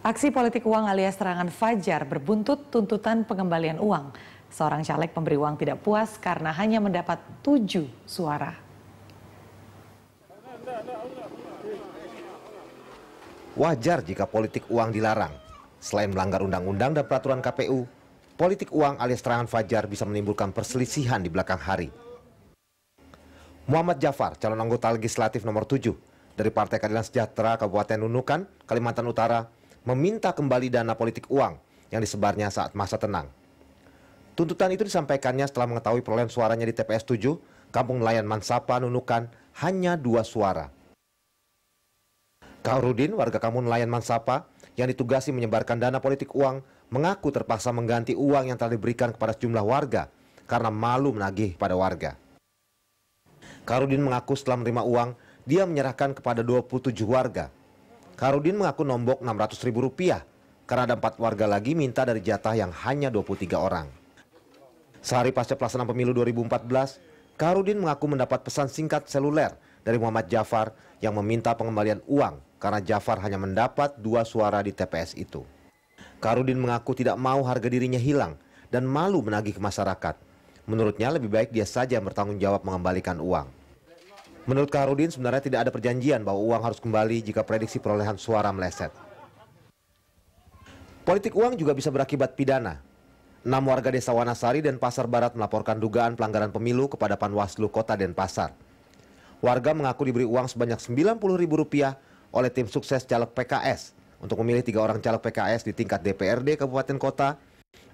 Aksi politik uang alias serangan Fajar berbuntut tuntutan pengembalian uang. Seorang caleg pemberi uang tidak puas karena hanya mendapat 7 suara. Wajar jika politik uang dilarang. Selain melanggar undang-undang dan peraturan KPU, politik uang alias serangan Fajar bisa menimbulkan perselisihan di belakang hari. Muhammad Jafar, calon anggota legislatif nomor 7 dari Partai Keadilan Sejahtera Kabupaten Nunukan, Kalimantan Utara, meminta kembali dana politik uang yang disebarnya saat masa tenang. Tuntutan itu disampaikannya setelah mengetahui perolehan suaranya di TPS 7, Kampung Nelayan Mansapa, Nunukan, hanya 2 suara. Kaurudin, warga Kampung Nelayan Mansapa, yang ditugasi menyebarkan dana politik uang, mengaku terpaksa mengganti uang yang telah diberikan kepada sejumlah warga karena malu menagih pada warga. Kaurudin mengaku setelah menerima uang, dia menyerahkan kepada 27 warga. Kaurudin mengaku nombok Rp600.000 karena ada 4 warga lagi minta dari jatah yang hanya 23 orang. Sehari pasca pelaksanaan pemilu 2014, Kaurudin mengaku mendapat pesan singkat seluler dari Muhammad Jafar yang meminta pengembalian uang karena Jafar hanya mendapat 2 suara di TPS itu. Kaurudin mengaku tidak mau harga dirinya hilang dan malu menagih ke masyarakat. Menurutnya lebih baik dia saja yang bertanggung jawab mengembalikan uang. Menurut Kaurudin sebenarnya tidak ada perjanjian bahwa uang harus kembali jika prediksi perolehan suara meleset. Politik uang juga bisa berakibat pidana. 6 warga desa Wanasari dan Pasar Barat melaporkan dugaan pelanggaran pemilu kepada Panwaslu Kota Denpasar. Warga mengaku diberi uang sebanyak Rp90.000 oleh tim sukses caleg PKS untuk memilih 3 orang caleg PKS di tingkat DPRD Kabupaten Kota,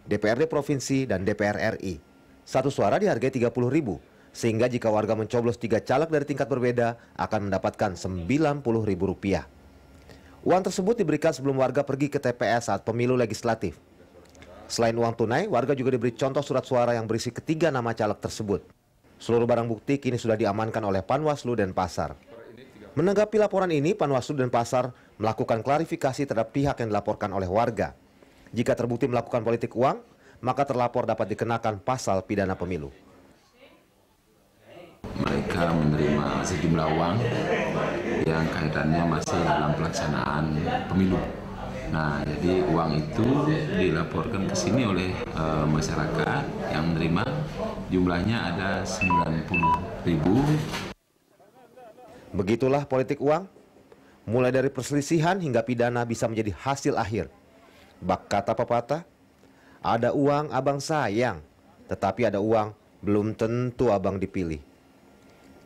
DPRD Provinsi, dan DPR RI. 1 suara dihargai Rp30.000. Sehingga jika warga mencoblos 3 caleg dari tingkat berbeda akan mendapatkan Rp90.000. Uang tersebut diberikan sebelum warga pergi ke TPS saat pemilu legislatif. Selain uang tunai, warga juga diberi contoh surat suara yang berisi ketiga nama caleg tersebut. Seluruh barang bukti kini sudah diamankan oleh Panwaslu Denpasar. Menanggapi laporan ini, Panwaslu Denpasar melakukan klarifikasi terhadap pihak yang dilaporkan oleh warga. Jika terbukti melakukan politik uang, maka terlapor dapat dikenakan pasal pidana pemilu. Mereka menerima sejumlah uang yang kaitannya masih dalam pelaksanaan pemilu. Nah, jadi uang itu dilaporkan ke sini oleh masyarakat yang menerima, jumlahnya ada Rp90.000. Begitulah politik uang. Mulai dari perselisihan hingga pidana bisa menjadi hasil akhir. Bak kata pepatah, ada uang abang sayang, tetapi ada uang belum tentu abang dipilih.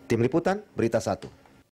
Tim Liputan, Berita 1.